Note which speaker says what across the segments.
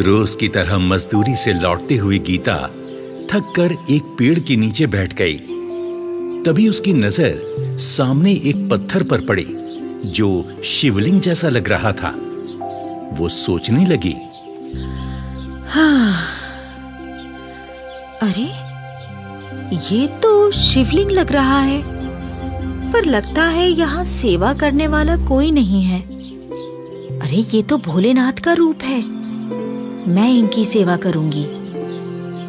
Speaker 1: रोज की तरह मजदूरी से लौटते हुए गीता थक कर एक पेड़ के नीचे बैठ गई। तभी उसकी नजर सामने एक पत्थर पर पड़ी जो शिवलिंग जैसा लग रहा था। वो सोचने लगी,
Speaker 2: हाँ, अरे ये तो शिवलिंग लग रहा है, पर लगता है यहाँ सेवा करने वाला कोई नहीं है। अरे ये तो भोलेनाथ का रूप है, मैं इनकी सेवा करूंगी।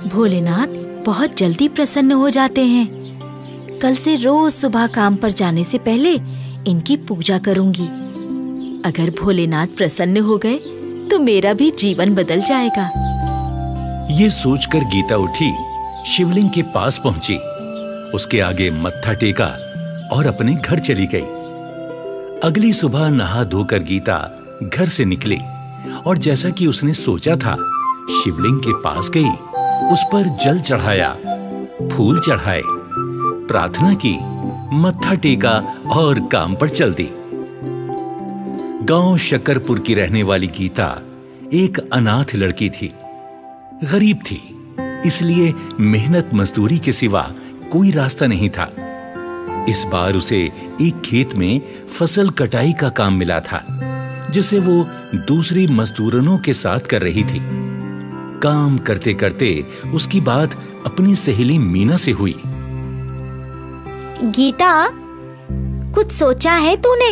Speaker 2: भोलेनाथ बहुत जल्दी प्रसन्न हो जाते हैं। कल से रोज सुबह काम पर जाने से पहले इनकी पूजा करूंगी। अगर भोलेनाथ प्रसन्न हो गए तो मेरा भी जीवन बदल जाएगा।
Speaker 1: ये सोचकर गीता उठी, शिवलिंग के पास पहुंची, उसके आगे मत्था टेका और अपने घर चली गई। अगली सुबह नहा धोकर गीता घर से निकली और जैसा कि उसने सोचा था, शिवलिंग के पास गई, उस पर जल चढ़ाया, फूल चढ़ाए, प्रार्थना की, मत्था टेका और काम पर चल दी। गांव शकरपुर की रहने वाली गीता एक अनाथ लड़की थी। गरीब थी, इसलिए मेहनत मजदूरी के सिवा कोई रास्ता नहीं था। इस बार उसे एक खेत में फसल कटाई का काम मिला था, जिसे वो दूसरी मजदूरनों के साथ कर रही थी। काम करते करते उसकी बात अपनी सहेली मीना से हुई।
Speaker 3: गीता, कुछ सोचा है तूने?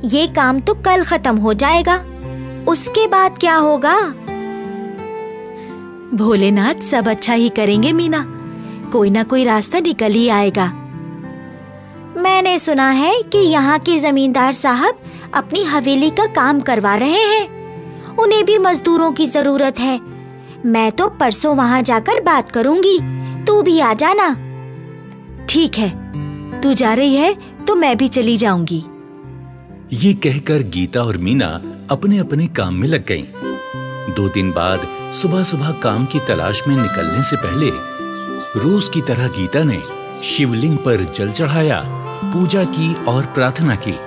Speaker 3: ये काम तो कल खत्म हो जाएगा, उसके बाद क्या होगा?
Speaker 2: भोलेनाथ सब अच्छा ही करेंगे मीना, कोई ना कोई रास्ता निकल ही आएगा।
Speaker 3: मैंने सुना है कि यहाँ के जमींदार साहब अपनी हवेली का काम करवा रहे हैं। उन्हें भी मजदूरों की जरूरत है। मैं तो परसों वहाँ जाकर बात करूंगी, तू भी आ जाना।
Speaker 2: ठीक है, तू जा रही है तो मैं भी चली जाऊंगी।
Speaker 1: ये कहकर गीता और मीना अपने अपने काम में लग गईं। 2 दिन बाद सुबह सुबह काम की तलाश में निकलने से पहले रोज की तरह गीता ने शिवलिंग पर जल चढ़ाया, पूजा की और प्रार्थना की।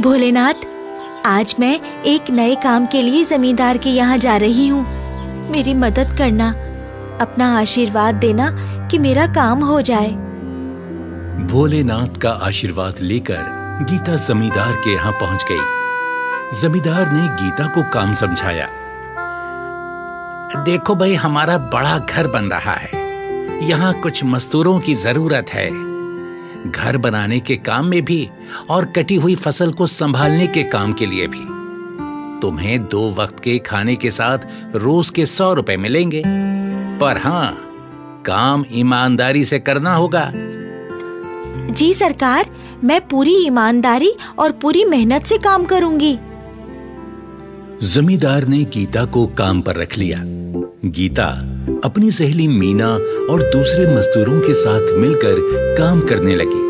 Speaker 2: भोलेनाथ, आज मैं एक नए काम के लिए जमींदार के यहाँ जा रही हूँ। मेरी मदद करना, अपना आशीर्वाद देना कि मेरा काम हो जाए।
Speaker 1: भोलेनाथ का आशीर्वाद लेकर गीता जमींदार के यहाँ पहुंच गई। जमींदार ने गीता को काम समझाया। देखो भाई, हमारा बड़ा घर बन रहा है, यहाँ कुछ मजदूरों की जरूरत है, घर बनाने के काम में भी और कटी हुई फसल को संभालने के काम के लिए भी। तुम्हें 2 वक्त के खाने के साथ रोज के 100 रुपए मिलेंगे, पर हाँ, काम ईमानदारी से करना होगा।
Speaker 2: जी सरकार, मैं पूरी ईमानदारी और पूरी मेहनत से काम करूंगी।
Speaker 1: जमींदार ने गीता को काम पर रख लिया। गीता अपनी सहेली मीना और दूसरे मजदूरों के साथ मिलकर काम करने लगी।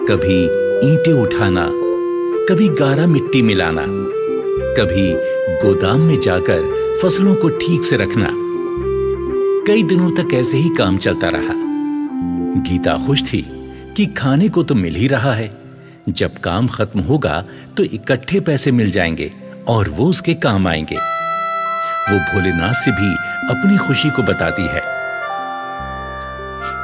Speaker 1: कभी ईंटें उठाना, कभी गारा मिट्टी मिलाना, कभी गोदाम में जाकर फसलों को ठीक से रखना। कई दिनों तक ऐसे ही काम चलता रहा। गीता खुश थी कि खाने को तो मिल ही रहा है, जब काम खत्म होगा तो इकट्ठे पैसे मिल जाएंगे और वो उसके काम आएंगे। वो भोलेनाथ से भी अपनी खुशी को बताती है।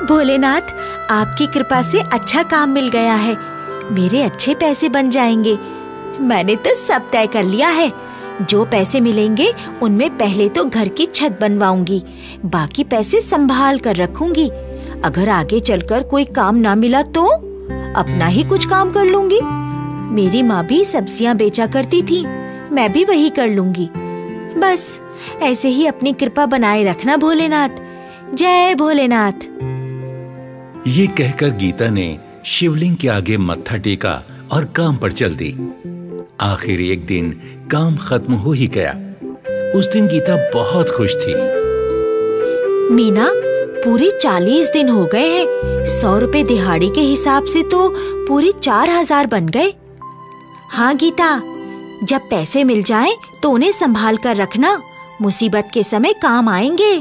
Speaker 2: भोलेनाथ, आपकी कृपा से अच्छा काम मिल गया है, मेरे अच्छे पैसे बन जाएंगे। मैंने तो सब तय कर लिया है। जो पैसे मिलेंगे उनमें पहले तो घर की छत बनवाऊंगी, बाकी पैसे संभाल कर रखूंगी। अगर आगे चलकर कोई काम ना मिला तो अपना ही कुछ काम कर लूंगी। मेरी माँ भी सब्जियां बेचा करती थी, मैं भी वही कर लूंगी। बस ऐसे ही अपनी कृपा बनाए रखना भोलेनाथ। जय भोलेनाथ।
Speaker 1: ये कहकर गीता ने शिवलिंग के आगे मत्था टेका और काम पर चल दी। आखिर एक दिन काम खत्म हो ही गया। उस दिन गीता बहुत खुश थी।
Speaker 2: मीना, पूरे 40 दिन हो गए हैं। 100 रुपए दिहाड़ी के हिसाब से तो पूरे 4000 बन गए। हाँ गीता, जब पैसे मिल जाएं तो उन्हें संभाल कर रखना, मुसीबत के समय काम आएंगे।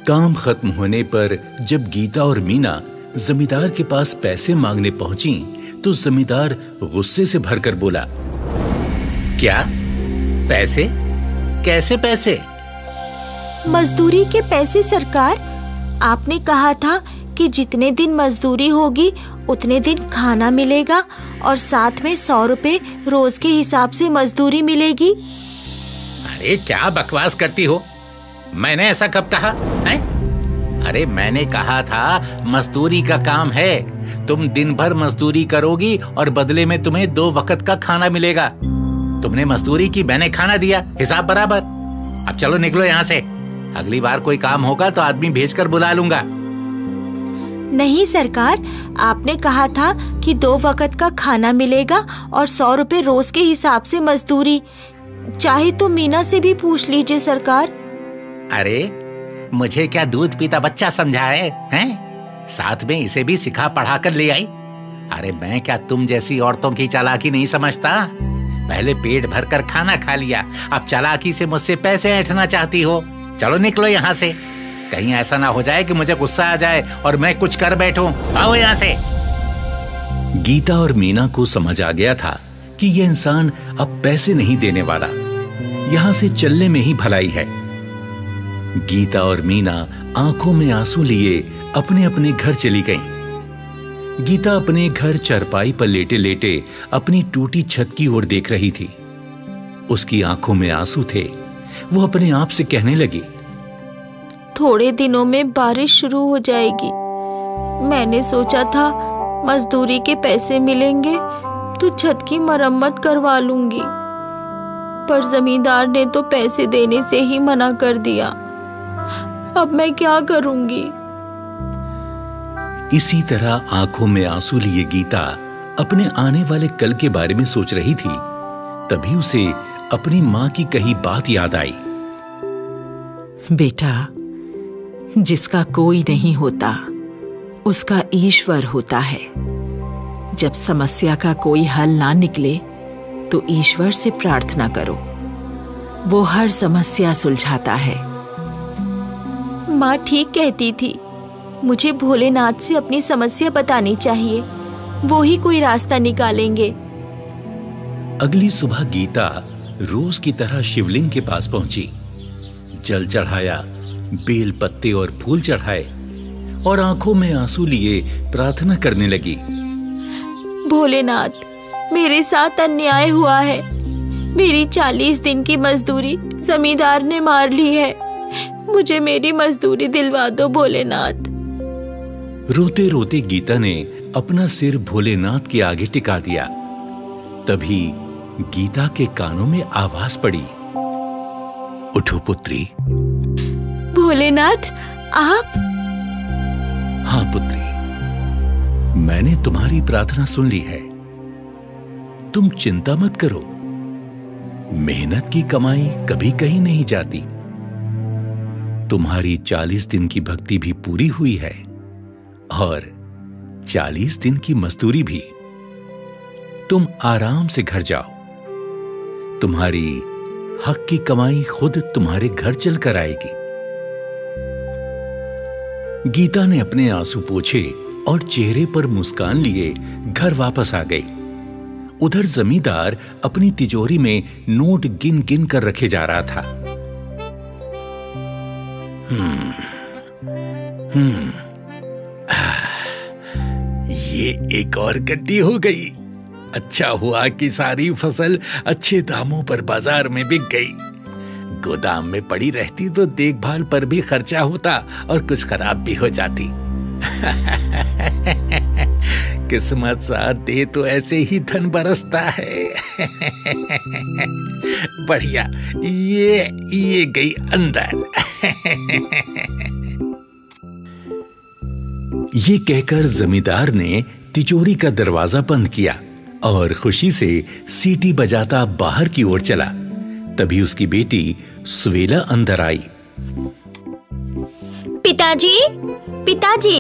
Speaker 1: काम खत्म होने पर जब गीता और मीना जमींदार के पास पैसे मांगने पहुंची तो जमींदार गुस्से से भरकर बोला, क्या पैसे? कैसे पैसे?
Speaker 2: मजदूरी के पैसे सरकार। आपने कहा था कि जितने दिन मजदूरी होगी उतने दिन खाना मिलेगा और साथ में 100 रुपए रोज के हिसाब से मजदूरी मिलेगी।
Speaker 1: अरे क्या बकवास करती हो? मैंने ऐसा कब कहा है? अरे मैंने कहा था मजदूरी का काम है, तुम दिन भर मजदूरी करोगी और बदले में तुम्हें 2 वक्त का खाना मिलेगा। तुमने मजदूरी की, मैंने खाना दिया, हिसाब बराबर। अब चलो निकलो यहाँ से। अगली बार कोई काम होगा तो आदमी भेजकर बुला लूंगा।
Speaker 2: नहीं सरकार, आपने कहा था कि 2 वक्त का खाना मिलेगा और 100 रुपए रोज के हिसाब से मजदूरी। चाहे तो मीना से भी पूछ लीजिए सरकार।
Speaker 1: अरे मुझे क्या दूध पीता बच्चा समझा है, हैं? साथ में इसे भी सिखा पढ़ा कर ले आई। अरे मैं क्या तुम जैसी औरतों की चालाकी नहीं समझता? पहले पेट भरकर खाना खा लिया, अब चालाकी से मुझसे पैसे ऐंठना चाहती हो। चलो निकलो यहाँ से, कहीं ऐसा ना हो जाए कि मुझे गुस्सा आ जाए और मैं कुछ कर बैठूं। आओ यहाँ से। गीता और मीना को समझ आ गया था कि ये इंसान अब पैसे नहीं देने वाला, यहाँ से चलने में ही भलाई है। गीता और मीना आंखों में आंसू लिए अपने अपने घर चली गईं। गीता अपने घर चरपाई पर लेटे लेटे अपनी टूटी छत की ओर देख रही थी। उसकी आंखों में आंसू थे। वो अपने आप से कहने लगी,
Speaker 2: थोड़े दिनों में बारिश शुरू हो जाएगी। मैंने सोचा था मजदूरी के पैसे मिलेंगे तो छत की मरम्मत करवा लूंगी, पर जमींदार ने तो पैसे देने से ही मना कर दिया। अब मैं क्या करूंगी?
Speaker 1: इसी तरह आंखों में आंसू लिए गीता अपने आने वाले कल के बारे में सोच रही थी। तभी उसे अपनी मां की कही बात याद आई।
Speaker 4: बेटा, जिसका कोई नहीं होता उसका ईश्वर होता है। जब समस्या का कोई हल ना निकले तो ईश्वर से प्रार्थना करो, वो हर समस्या सुलझाता है।
Speaker 2: माँ ठीक कहती थी, मुझे भोलेनाथ से अपनी समस्या बतानी चाहिए, वो ही कोई रास्ता निकालेंगे।
Speaker 1: अगली सुबह गीता रोज की तरह शिवलिंग के पास पहुंची। जल चढ़ाया, बेल पत्ते और फूल चढ़ाए और आंखों में आंसू लिए प्रार्थना करने लगी।
Speaker 2: भोलेनाथ, मेरे साथ अन्याय हुआ है। मेरी 40 दिन की मजदूरी जमींदार ने मार ली है। मुझे मेरी मजदूरी दिलवा दो भोलेनाथ।
Speaker 1: रोते रोते गीता ने अपना सिर भोलेनाथ के आगे टिका दिया। तभी गीता के कानों में आवाज पड़ी, उठो पुत्री।
Speaker 2: भोलेनाथ, आप?
Speaker 1: हाँ पुत्री, मैंने तुम्हारी प्रार्थना सुन ली है। तुम चिंता मत करो, मेहनत की कमाई कभी कहीं नहीं जाती। तुम्हारी 40 दिन की भक्ति भी पूरी हुई है और 40 दिन की मजदूरी भी। तुम आराम से घर जाओ, तुम्हारी हक की कमाई खुद तुम्हारे घर चलकर आएगी। गीता ने अपने आंसू पोंछे और चेहरे पर मुस्कान लिए घर वापस आ गई। उधर जमींदार अपनी तिजोरी में नोट गिन गिन कर रखे जा रहा था। ये एक और गड्डी हो गई। अच्छा हुआ कि सारी फसल अच्छे दामों पर बाजार में बिक गई। गोदाम में पड़ी रहती तो देखभाल पर भी खर्चा होता और कुछ खराब भी हो जाती। किस्मत साथ दे तो ऐसे ही धन बरसता है। बढ़िया, ये गई अंदर। ये कहकर जमींदार ने तिजोरी का दरवाजा बंद किया और खुशी से सीटी बजाता बाहर की ओर चला। तभी उसकी बेटी सुवेला अंदर आई।
Speaker 3: पिताजी, पिताजी।